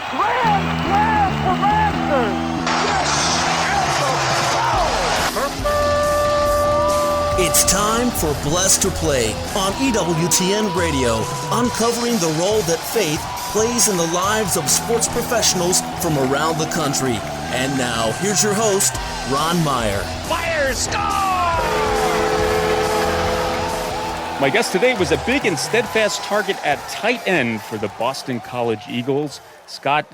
Grand slam for Masters! It's time for Blessed to Play on EWTN Radio, uncovering the role that faith plays in the lives of sports professionals from around the country. And now, here's your host, Ron Meyer. Fire, score! My guest today was a big and steadfast target at tight end for the Boston College Eagles. Scott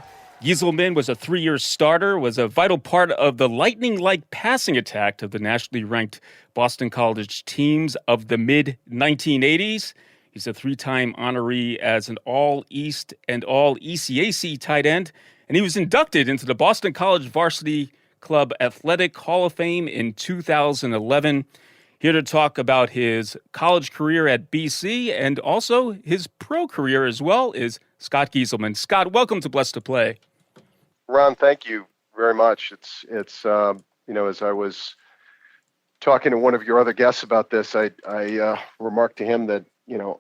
Gieselman was a 3-year starter, was a vital part of the lightning-like passing attack of the nationally ranked Boston College teams of the mid-1980s. He's a 3-time honoree as an All-East and All-ECAC tight end, and he was inducted into the Boston College Varsity Club Athletic Hall of Fame in 2011. Here to talk about his college career at BC and also his pro career as well is Scott Gieselman. Scott, welcome to Blessed to Play. Ron, thank you very much. It's as I was talking to one of your other guests about this, I remarked to him that,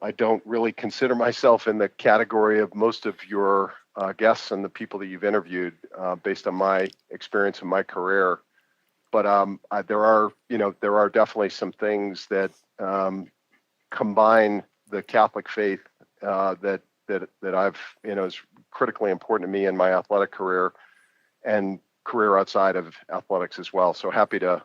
I don't really consider myself in the category of most of your guests and the people that you've interviewed based on my experience in my career. But there are definitely some things that combine the Catholic faith that I've, is critically important to me in my athletic career and career outside of athletics as well. So happy to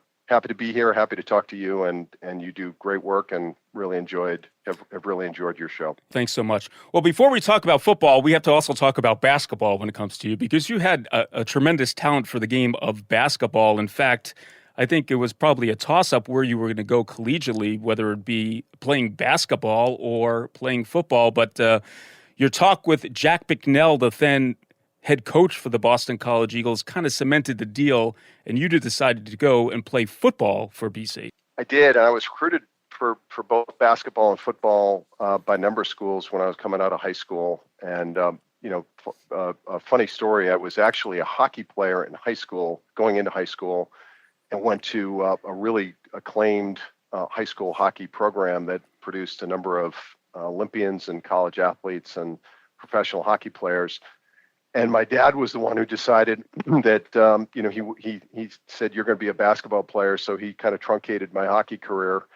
be here, happy to talk to you, and you do great work and have really enjoyed your show. Thanks so much. Well, before we talk about football, we have to also talk about basketball when it comes to you, because you had a tremendous talent for the game of basketball. In fact, I think it was probably a toss-up where you were going to go collegiately, whether it be playing basketball or playing football. But your talk with Jack Bicknell, the then head coach for the Boston College Eagles, kind of cemented the deal, and you decided to go and play football for BC. I did, and I was recruited for both basketball and football by a number of schools when I was coming out of high school. And, a funny story, I was actually a hockey player in high school, going into high school, and went to a really acclaimed high school hockey program that produced a number of Olympians and college athletes and professional hockey players. And my dad was the one who decided that, he said, you're going to be a basketball player. So he kind of truncated my hockey career.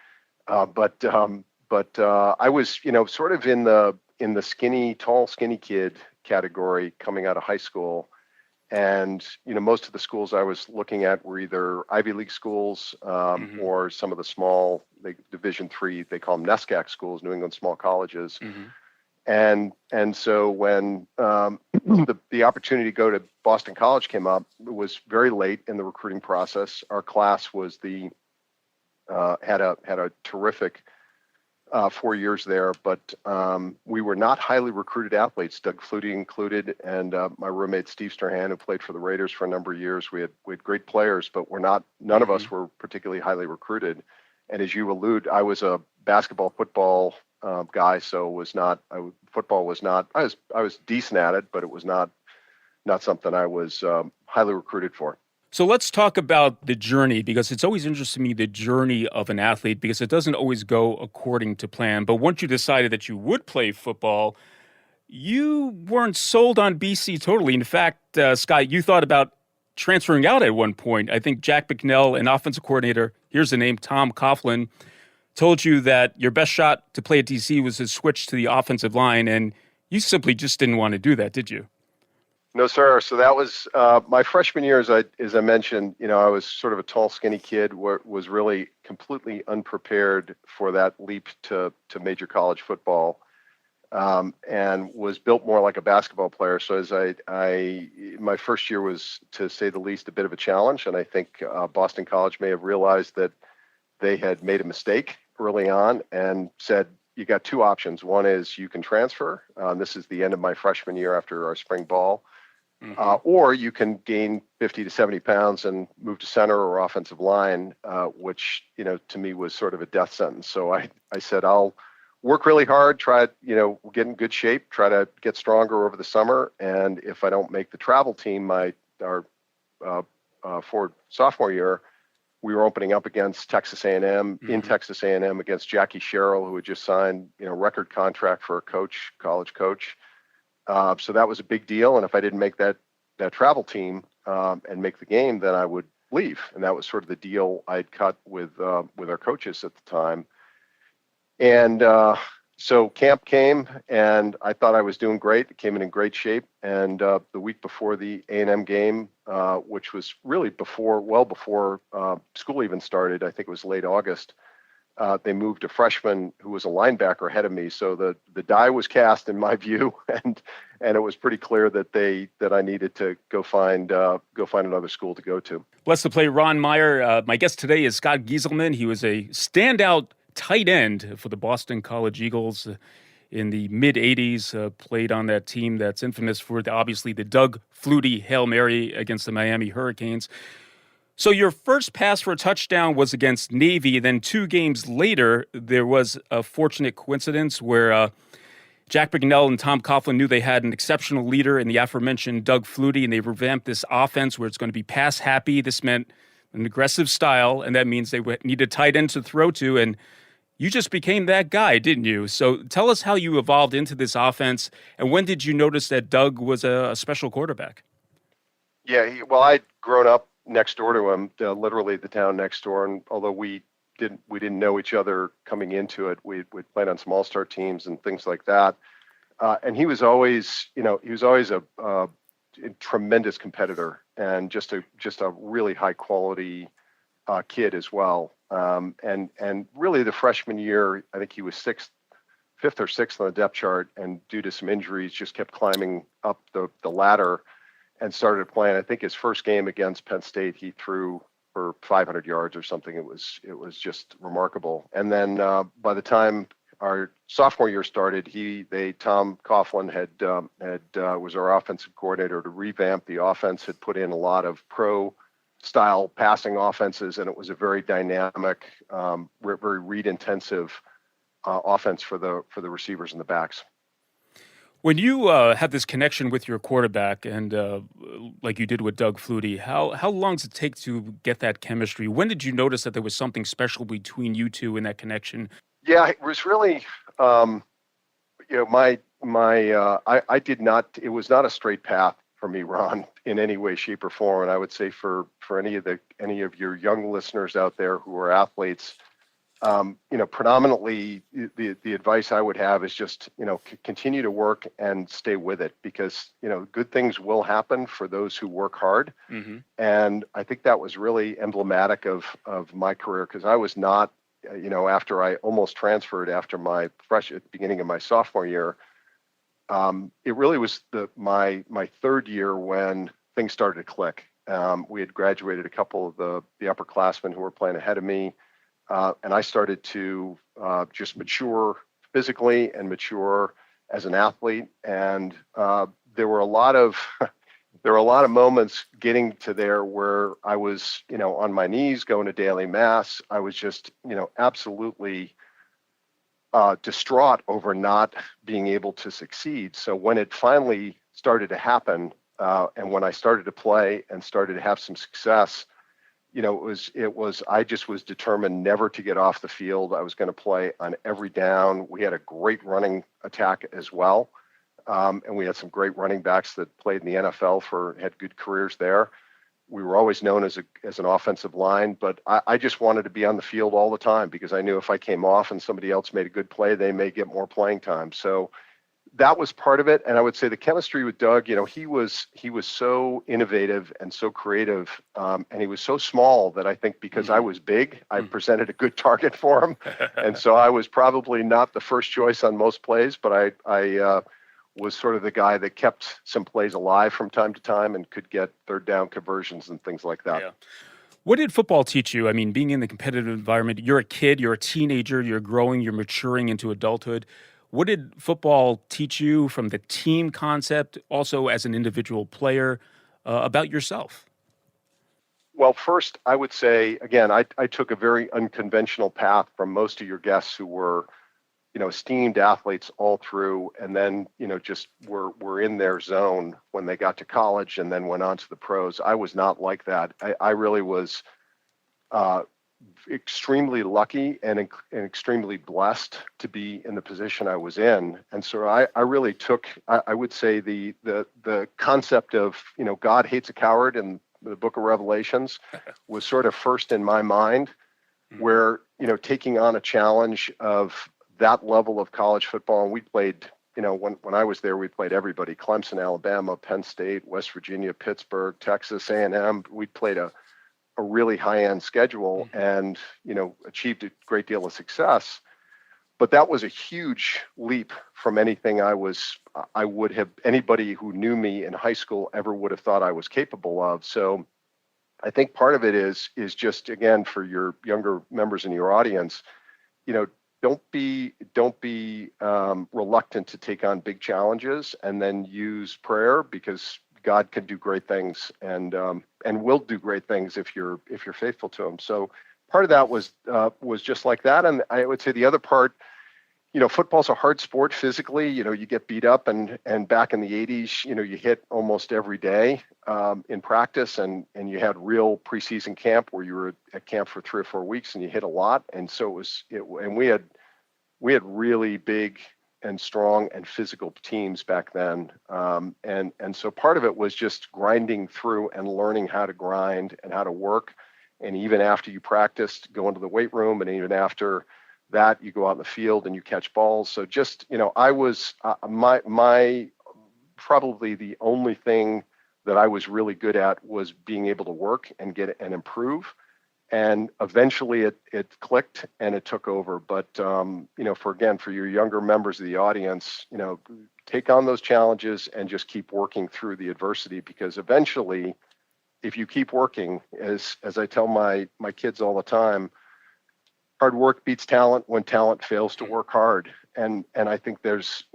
But I was, sort of in the tall, skinny kid category coming out of high school. And, most of the schools I was looking at were either Ivy League schools or some of the small Division III, they call them NESCAC schools, New England Small Colleges. Mm-hmm. And so when the opportunity to go to Boston College came up, it was very late in the recruiting process. Our class was had a terrific 4 years there, but we were not highly recruited athletes, Doug Flutie included, and my roommate Steve Strahan, who played for the Raiders for a number of years. We had great players, but none of us were particularly highly recruited. And as you allude, I was a football guy, so football was not. I was decent at it, but it was not something I was highly recruited for. So let's talk about the journey, because it's always interesting to me, the journey of an athlete, because it doesn't always go according to plan. But once you decided that you would play football, you weren't sold on BC totally. In fact, Scott, you thought about transferring out at one point. I think Jack Bicknell, an offensive coordinator, here's the name, Tom Coughlin, told you that your best shot to play at DC was to switch to the offensive line, and you simply just didn't want to do that, did you? No, sir. So that was my freshman year, as I mentioned. I was sort of a tall, skinny kid, was really completely unprepared for that leap to major college football, and was built more like a basketball player. So as my first year was, to say the least, a bit of a challenge, and I think Boston College may have realized that they had made a mistake early on and said, you got two options. One is you can transfer. This is the end of my freshman year after our spring ball. Or you can gain 50 to 70 pounds and move to center or offensive line, which, to me was sort of a death sentence. So I said, I'll work really hard, try to, get in good shape, try to get stronger over the summer. And if I don't make the travel team, our sophomore year, we were opening up against Texas A&M, in Texas A&M against Jackie Sherrill, who had just signed, record contract for a college coach. So that was a big deal. And if I didn't make that travel team and make the game, then I would leave. And that was sort of the deal I'd cut with our coaches at the time. And so camp came, and I thought I was doing great. It came in great shape. And the week before the A&M game, which was really well before school even started, I think it was late August, they moved a freshman who was a linebacker ahead of me. So the die was cast in my view, and it was pretty clear that I needed to go find another school to go to. Blessed to play Ron Meyer. My guest today is Scott Gieselman. He was a standout tight end for the Boston College Eagles in the mid-'80s, played on that team that's infamous for obviously the Doug Flutie Hail Mary against the Miami Hurricanes. So your first pass for a touchdown was against Navy. Then 2 games later, there was a fortunate coincidence where Jack Bignell and Tom Coughlin knew they had an exceptional leader in the aforementioned Doug Flutie, and they revamped this offense where it's going to be pass happy. This meant an aggressive style, and that means they need a tight end to throw to, and you just became that guy, didn't you? So tell us how you evolved into this offense, and when did you notice that Doug was a special quarterback? Yeah, I'd grown up next door to him, literally the town next door, and although we didn't know each other coming into it, we'd played on some all-star teams and things like that. And he was always a tremendous competitor and just a really high quality kid as well. And really the freshman year, I think he was 5th or 6th on the depth chart, and due to some injuries, just kept climbing up the ladder and started playing. I think his first game against Penn State, he threw for 500 yards or something. It was just remarkable. And then by the time our sophomore year started, Tom Coughlin was our offensive coordinator to revamp the offense, had put in a lot of pro-style passing offenses, and it was a very dynamic, very read-intensive offense for the receivers and the backs. When you had this connection with your quarterback, and like you did with Doug Flutie, how long does it take to get that chemistry? When did you notice that there was something special between you two in that connection? Yeah, it was really, I did not. It was not a straight path for me, Ron, in any way, shape, or form. And I would say for any of your young listeners out there who are athletes, predominantly the advice I would have is just, continue to work and stay with it, because, good things will happen for those who work hard. Mm-hmm. And I think that was really emblematic of my career, because I was not, after I almost transferred after at the beginning of my sophomore year, it really was my 3rd year when things started to click. We had graduated a couple of the upperclassmen who were playing ahead of me. And I started to just mature physically and mature as an athlete. And there were a lot of moments getting to there where I was, on my knees going to daily mass. I was just, absolutely distraught over not being able to succeed. So when it finally started to happen, and when I started to play and started to have some success, I just was determined never to get off the field. I was going to play on every down. We had a great running attack as well. And we had some great running backs that played in the NFL had good careers there. We were always known as an offensive line, but I just wanted to be on the field all the time, because I knew if I came off and somebody else made a good play, they may get more playing time. So that was part of it. And I would say the chemistry with Doug, he was so innovative and so creative. And he was so small that I think because I was big, I presented a good target for him. And so I was probably not the first choice on most plays, but I was sort of the guy that kept some plays alive from time to time and could get 3rd down conversions and things like that. Yeah. What did football teach you? I mean, being in the competitive environment, you're a kid, you're a teenager, you're growing, you're maturing into adulthood. What did football teach you from the team concept, also as an individual player, about yourself? Well, first, I would say, again, I took a very unconventional path from most of your guests who were, esteemed athletes all through, and then, just were in their zone when they got to college and then went on to the pros. I was not like that. I really was extremely lucky and extremely blessed to be in the position I was in. And so I really took, I would say the concept of, God hates a coward in the book of Revelations was sort of first in my mind, where, taking on a challenge of that level of college football. And we played, when I was there, we played everybody: Clemson, Alabama, Penn State, West Virginia, Pittsburgh, Texas A&M. We played a really high-end schedule and, achieved a great deal of success. But that was a huge leap from anything anybody who knew me in high school ever would have thought I was capable of. So I think part of it is just, again, for your younger members in your audience, don't be reluctant to take on big challenges, and then use prayer, because God can do great things and will do great things if you're faithful to Him. So part of that was just like that. And I would say the other part, football's a hard sport physically. You get beat up, and back in the 80s, you hit almost every day in practice, and you had real preseason camp where you were at camp for 3 or 4 weeks and you hit a lot. And so and we had really big and strong and physical teams back then. And so part of it was just grinding through and learning how to grind and how to work. And even after you practiced, go into the weight room, and even after that, you go out in the field and you catch balls. So just, I was, my probably the only thing that I was really good at was being able to work and get and improve. And eventually it clicked and it took over. But, for your younger members of the audience, take on those challenges and just keep working through the adversity, because eventually, if you keep working, as I tell my kids all the time, hard work beats talent when talent fails to work hard. And I think there's,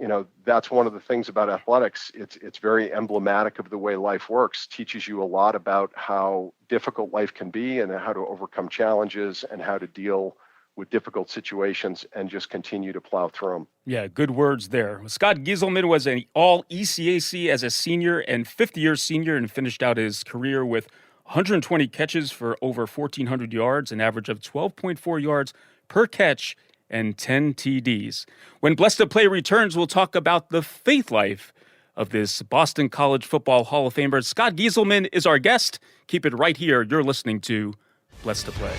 that's one of the things about athletics. It's very emblematic of the way life works. Teaches you a lot about how difficult life can be and how to overcome challenges and how to deal with difficult situations and just continue to plow through them. Yeah, good words there. Scott Gieselman was an all-ECAC as a senior and fifth-year senior, and finished out his career with 120 catches for over 1,400 yards, an average of 12.4 yards per catch, and 10 TDs. When Blessed to Play returns, we'll talk about the faith life of this Boston College Football Hall of Famer. Scott Gieselman is our guest. Keep it right here. You're listening to Blessed to Play.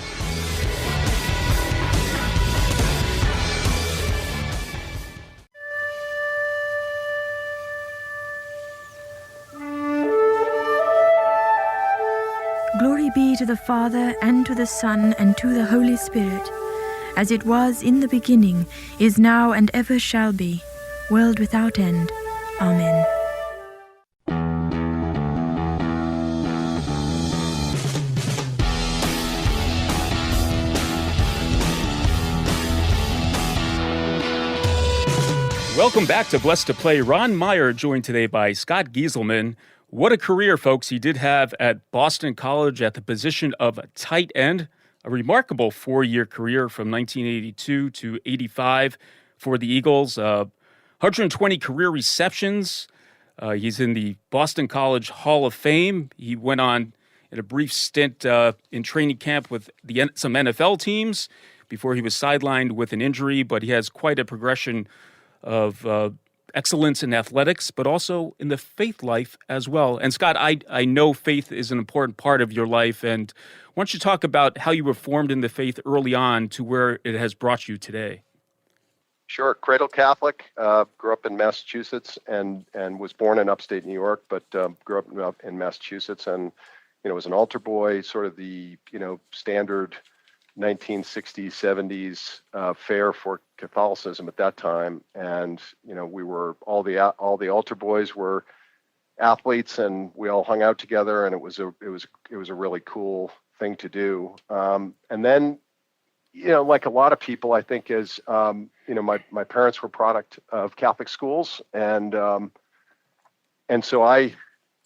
Glory be to the Father, and to the Son, and to the Holy Spirit, as it was in the beginning, is now, and ever shall be, world without end. Amen. Welcome back to Blessed to Play. Ron Meyer joined today by Scott Gieselman. What a career, folks, he did have at Boston College at the position of tight end. A remarkable 4-year career from 1982 to 85 for the Eagles. 120 career receptions. He's in the Boston College Hall of Fame. He went on in a brief stint in training camp with some NFL teams before he was sidelined with an injury, but he has quite a progression of excellence in athletics, but also in the faith life as well. And Scott, I know faith is an important part of your life, and why don't you talk about how you were formed in the faith early on to where it has brought you today? Sure. Cradle Catholic, grew up in Massachusetts and was born in upstate New York, but grew up in Massachusetts, and was an altar boy, sort of the standard 1960s, 70s fare for Catholicism at that time. And we were all the altar boys were athletes, and we all hung out together, and it was a really cool thing to do. And then like a lot of people, I think, is my parents were product of Catholic schools, and so I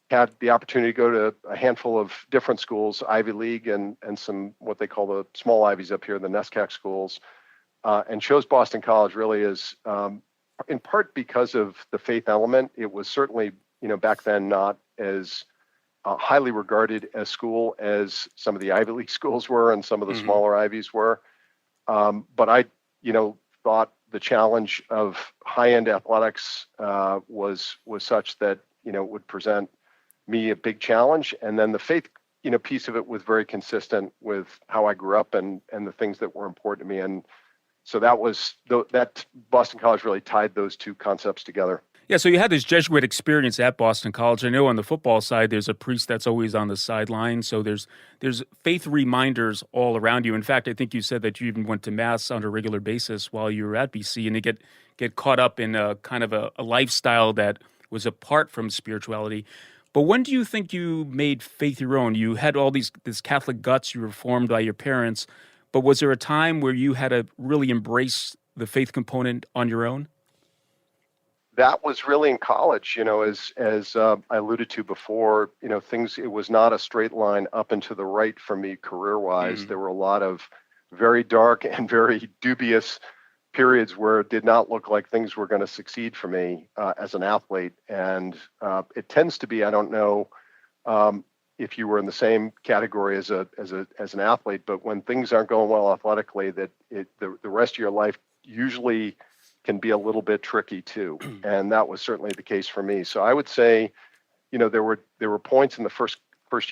had the opportunity to go to a handful of different schools, Ivy League and some what they call the small Ivies up here, the NESCAC schools, and chose Boston College really as in part because of the faith element. It was certainly back then not as highly regarded a school as some of the Ivy League schools were and some of the smaller Ivies were. But I, thought the challenge of high-end athletics was such that, it would present me a big challenge. And then the faith, piece of it was very consistent with how I grew up and the things that were important to me. And so that Boston College really tied those two concepts together. Yeah, so you had this Jesuit experience at Boston College. I know on the football side, there's a priest that's always on the sideline. So there's faith reminders all around you. In fact, I think you said that you even went to Mass on a regular basis while you were at BC, and you get caught up in a kind of a lifestyle that was apart from spirituality. But when do you think you made faith your own? You had all this Catholic guts. You were formed by your parents. But was there a time where you had to really embrace the faith component on your own? That was really in college, as I alluded to before, it was not a straight line up and to the right for me career-wise. There were a lot of very dark and very dubious periods where it did not look like things were going to succeed for me as an athlete. And it tends to be, I don't know if you were in the same category as an athlete, but when things aren't going well athletically, that the rest of your life usually can be a little bit tricky too. And that was certainly the case for me. So I would say, there were points in the first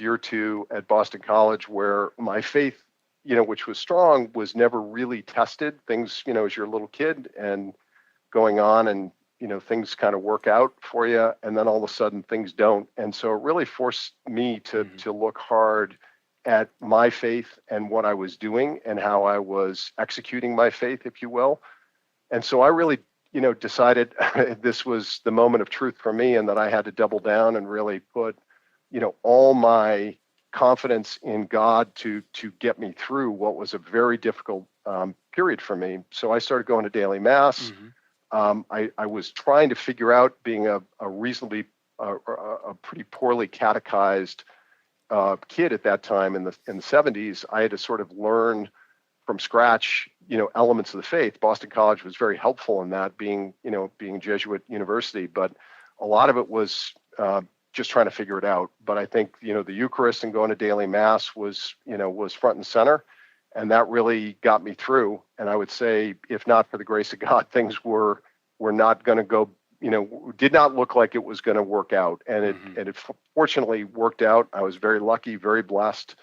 year or two at Boston College where my faith, which was strong, was never really tested. Things, as you're a little kid and going on and, things kind of work out for you. And then all of a sudden things don't. And so it really forced me to look hard at my faith and what I was doing and how I was executing my faith, if you will. And so I really, decided this was the moment of truth for me and that I had to double down and really put, all my confidence in God to get me through what was a very difficult period for me. So I started going to daily Mass. I was trying to figure out, being a pretty poorly catechized kid at that time in the 70s, I had to sort of learn from scratch, elements of the faith. Boston College was very helpful in that, being Jesuit university, but a lot of it was just trying to figure it out. But I think, the Eucharist and going to daily Mass was front and center, and that really got me through. And I would say, if not for the grace of God, things were not going to go, did not look like it was going to work out. And it fortunately worked out. I was very lucky, very blessed.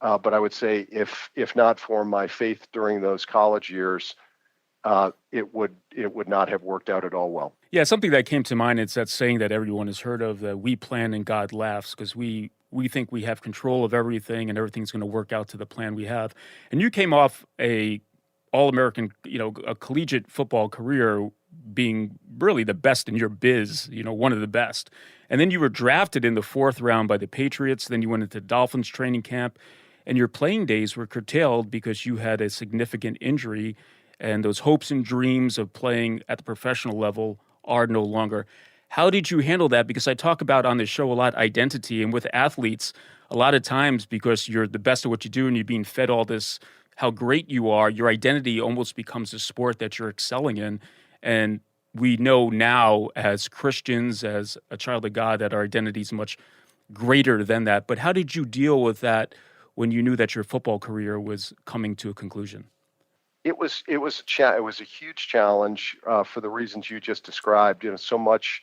But I would say, if not for my faith during those college years, it would not have worked out at all well. Yeah, something that came to mind is that saying that everyone has heard of, that we plan and God laughs, because we think we have control of everything and everything's going to work out to the plan we have. And you came off a All-American, a collegiate football career, being really the best in your biz, one of the best. And then you were drafted in the 4th round by the Patriots. Then you went into Dolphins training camp. And your playing days were curtailed because you had a significant injury, and those hopes and dreams of playing at the professional level are no longer. How did you handle that? Because I talk about on this show a lot identity, and with athletes, a lot of times, because you're the best at what you do and you're being fed all this, how great you are, your identity almost becomes a sport that you're excelling in. And we know now as Christians, as a child of God, that our identity is much greater than that. But how did you deal with that when you knew that your football career was coming to a conclusion? It was a huge challenge for the reasons you just described. So much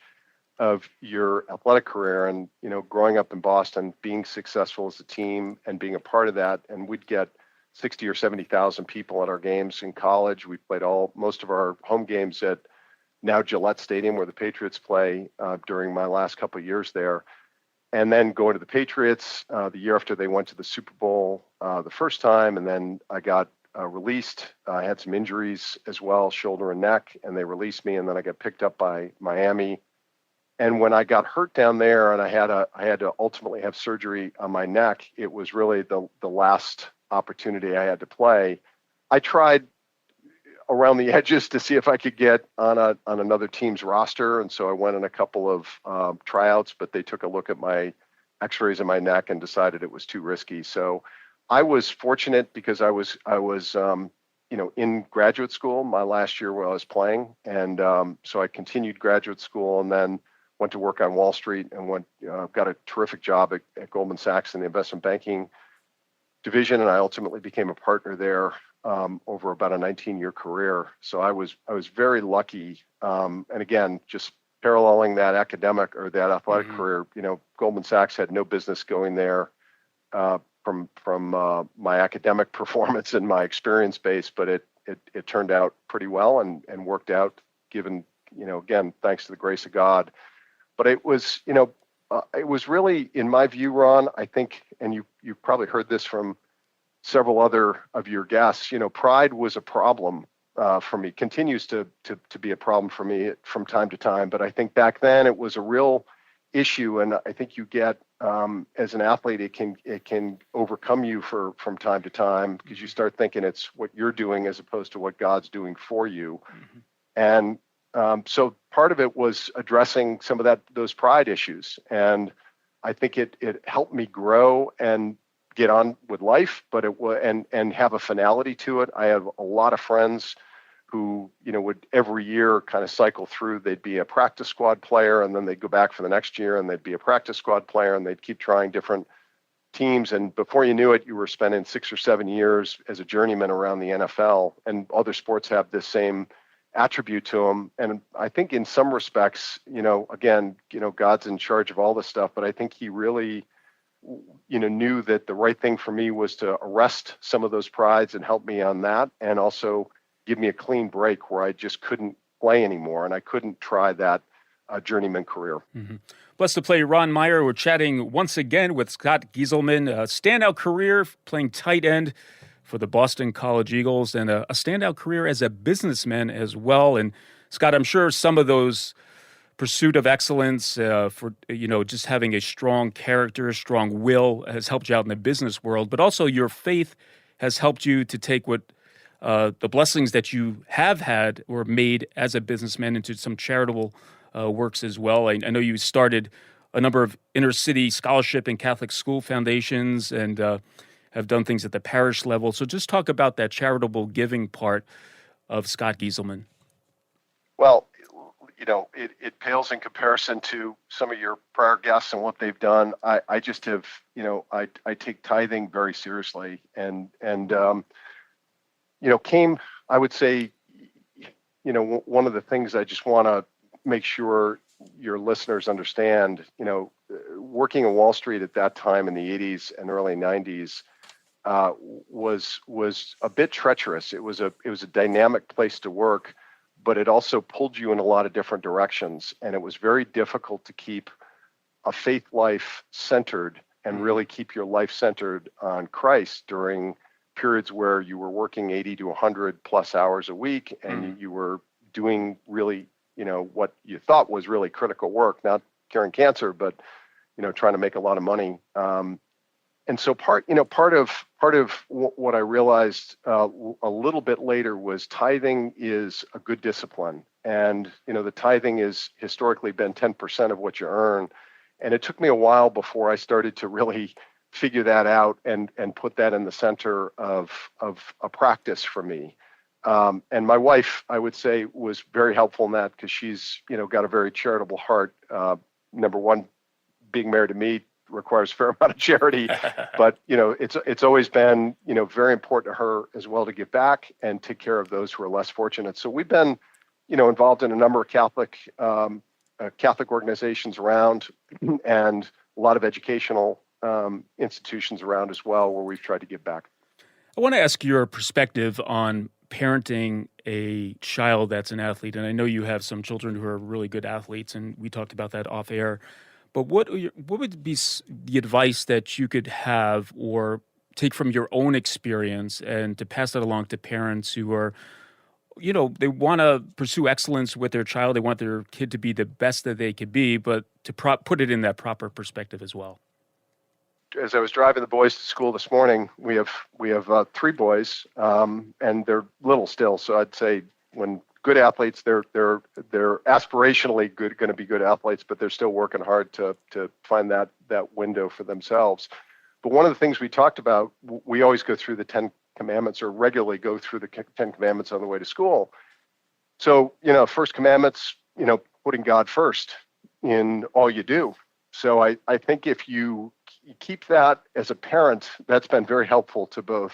of your athletic career and growing up in Boston, being successful as a team and being a part of that, and we'd get 60 or 70,000 people at our games in college. We played most of our home games at now Gillette Stadium, where the Patriots play, during my last couple of years there. And then going to the Patriots the year after they went to the Super Bowl the first time, and then I got released. I had some injuries as well, shoulder and neck, and they released me, and then I got picked up by Miami. And when I got hurt down there and I had to ultimately have surgery on my neck, it was really the last opportunity I had to play. I tried around the edges to see if I could get on another team's roster. And so I went on a couple of tryouts, but they took a look at my x-rays in my neck and decided it was too risky. So I was fortunate because I was in graduate school my last year while I was playing. And so I continued graduate school. And then went to work on Wall Street and got a terrific job at Goldman Sachs in the investment banking division, and I ultimately became a partner there over about a 19-year career. So I was very lucky, and again, just paralleling that academic or that athletic career. Goldman Sachs had no business going there from my academic performance and my experience base, but it turned out pretty well and worked out, given, again, thanks to the grace of God. But it was really, in my view, Ron, I think, and you've probably heard this from several other of your guests, pride was a problem for me, continues to be a problem for me from time to time. But I think back then it was a real issue, and I think you get, as an athlete, it can overcome you from time to time, because you start thinking it's what you're doing as opposed to what God's doing for you. And so part of it was addressing some of those pride issues, and I think it helped me grow and get on with life, but and have a finality to it. I have a lot of friends who, would every year kind of cycle through. They'd be a practice squad player, and then they'd go back for the next year, and they'd be a practice squad player, and they'd keep trying different teams. And before you knew it, you were spending 6 or 7 years as a journeyman around the NFL. And other sports have this same attribute to them. And I think in some respects, again, God's in charge of all this stuff, but I think he really, knew that the right thing for me was to arrest some of those prides and help me on that, and also give me a clean break where I just couldn't play anymore, and I couldn't try that journeyman career. Blessed to play, Ron Meyer. We're chatting once again with Scott Gieselman, a standout career playing tight end for the Boston College Eagles, and a standout career as a businessman as well. And Scott, I'm sure some of those pursuit of excellence, for just having a strong character, strong will, has helped you out in the business world, but also your faith has helped you to take what the blessings that you have had or made as a businessman into some charitable works as well. I know you started a number of inner city scholarship and Catholic school foundations, and have done things at the parish level. So just talk about that charitable giving part of Scott Gieselman. Well, it pales in comparison to some of your prior guests and what they've done. I just have, I take tithing very seriously, and I would say, one of the things I just want to make sure your listeners understand, working in Wall Street at that time in the 80s and early 90s was a bit treacherous. It was a dynamic place to work, but it also pulled you in a lot of different directions. And it was very difficult to keep a faith life centered and really keep your life centered on Christ during periods where you were working 80 to 100 plus hours a week, and you were doing really, what you thought was really critical work, not curing cancer, but, trying to make a lot of money. And so part of what I realized a little bit later was tithing is a good discipline. And, the tithing has historically been 10% of what you earn. And it took me a while before I started to really figure that out and put that in the center of a practice for me. And my wife, I would say, was very helpful in that, because she's, got a very charitable heart. Number one, being married to me requires a fair amount of charity, but, it's always been, very important to her as well to give back and take care of those who are less fortunate. So we've been, involved in a number of Catholic organizations around, and a lot of educational institutions around as well, where we've tried to give back. I want to ask your perspective on parenting a child that's an athlete. And I know you have some children who are really good athletes, and we talked about that off air. But what would be the advice that you could have or take from your own experience and to pass that along to parents who are, they want to pursue excellence with their child. They want their kid to be the best that they could be, but to put it in that proper perspective as well. As I was driving the boys to school this morning, we have 3 boys, and they're little still. So I'd say when good athletes, they're aspirationally good, going to be good athletes, but they're still working hard to find that window for themselves. But one of the things we talked about, we always go through the 10 Commandments, or regularly go through the 10 Commandments on the way to school. So, first commandments, putting God first. in all you do. So I think if you keep that as a parent, that's been very helpful to both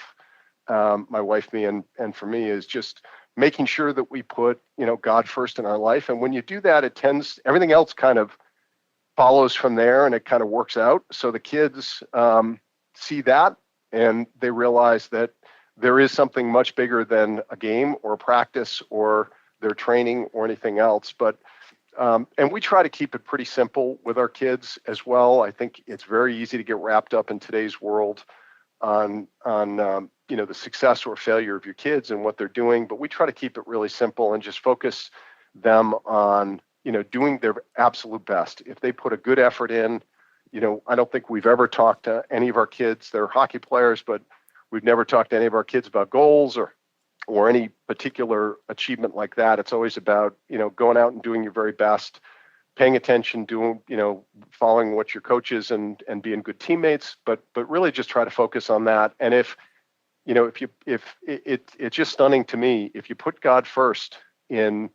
my wife, me, and for me, is just making sure that we put, God first in our life. And when you do that, everything else kind of follows from there, and it kind of works out. So the kids see that, and they realize that there is something much bigger than a game or a practice or their training or anything else. But and we try to keep it pretty simple with our kids as well. I think it's very easy to get wrapped up in today's world on the success or failure of your kids and what they're doing. But we try to keep it really simple and just focus them on doing their absolute best. If they put a good effort in, I don't think we've ever talked to any of our kids. They're hockey players, but we've never talked to any of our kids about goals or any particular achievement like that. It's always about, going out and doing your very best, paying attention, following what your coach is and being good teammates, but really just try to focus on that. And if it's just stunning to me, if you put God first in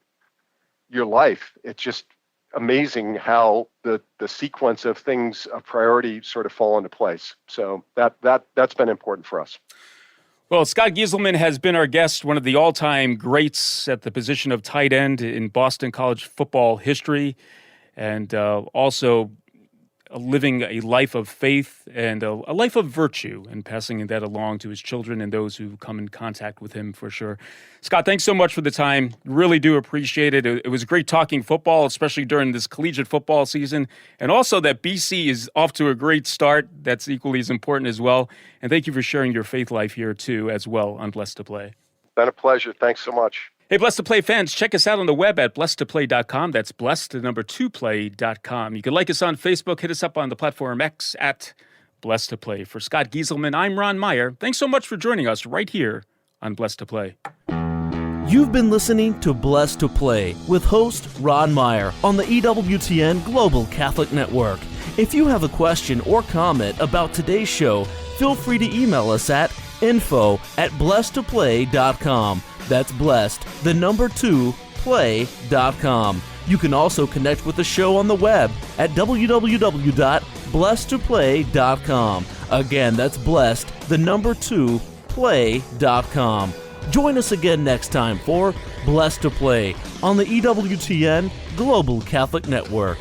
your life, it's just amazing how the sequence of things of priority sort of fall into place. So that's been important for us. Well, Scott Gieselman has been our guest, one of the all-time greats at the position of tight end in Boston College football history, and also living a life of faith and a life of virtue, and passing that along to his children and those who come in contact with him, for sure. Scott, thanks so much for the time. Really do appreciate it. It was great talking football, especially during this collegiate football season, and also that BC is off to a great start. That's equally as important as well. And thank you for sharing your faith life here, too, as well, on Blessed to Play. Been a pleasure. Thanks so much. Hey, Blessed to Play fans, check us out on the web at blessedtoplay.com. That's blessed2play.com. You can like us on Facebook. Hit us up on the platform X at Blessed to Play. For Scott Gieselman, I'm Ron Meyer. Thanks so much for joining us right here on Blessed to Play. You've been listening to Blessed to Play with host Ron Meyer on the EWTN Global Catholic Network. If you have a question or comment about today's show, feel free to email us at info@blessedtoplay.com. That's blessed, 2, play.com. You can also connect with the show on the web at www.blessedtoplay.com. Again, that's blessed, 2, play.com. Join us again next time for Blessed to Play on the EWTN Global Catholic Network.